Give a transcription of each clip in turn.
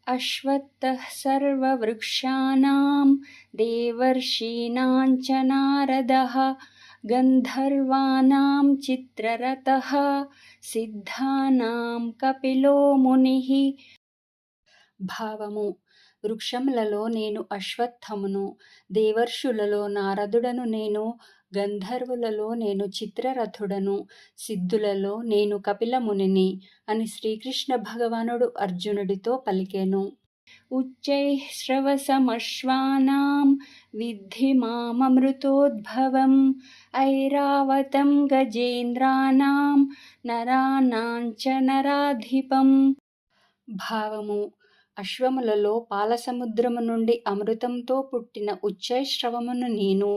అశ్వత్థః సర్వవృక్షాణాం దేవర్షీణాం చ నారదః గంధర్వాణాం చిత్రరథః సిద్ధానాం కపిలో మునిః. భావము: వృక్షములలో నేను అశ్వత్థమును, దేవర్షులలో నారదుడను నేను, గంధర్వులలో నేను చిత్రరథుడను, సిద్ధులలో నేను కపిలమునిని అని శ్రీకృష్ణ భగవానుడు అర్జునుడితో పలికెను. ఉచ్చైః శ్రవసమశ్వానాం విద్ధి మామమృతోద్భవం ఐరావతం గజేంద్రాణాం నరాణాం చ నరాధిపం. భావము: అశ్వములలో పాలసముద్రము నుండి అమృతంతో పుట్టిన ఉచ్చైశ్రవమును నేను,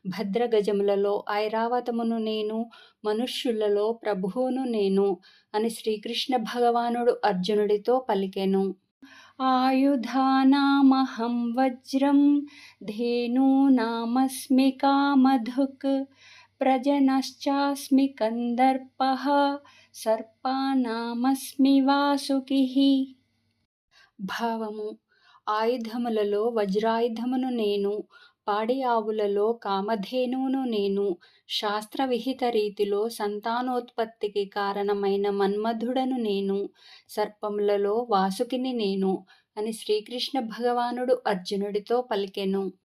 భద్రగజములలో ఐరావతమును నేను, మనుష్యులలో ప్రభువును నేను అని శ్రీకృష్ణ భగవానుడు అర్జునుడితో పలికెను. ఆయుధానామహం వజ్రం ధేనూనామస్మి కామధుక్ ప్రజనశ్చాస్మి కందర్పః సర్పానామస్మి వాసుకిః. భావము: ఆయుధములలో వజ్రాయుధమును నేను, పాడి ఆవులలో కామధేనువును నేను, శాస్త్రవిహిత రీతిలో సంతానోత్పత్తికి కారణమైన మన్మధుడను నేను, సర్పములలో వాసుకిని నేను అని శ్రీకృష్ణ భగవానుడు అర్జునుడితో పలికెను.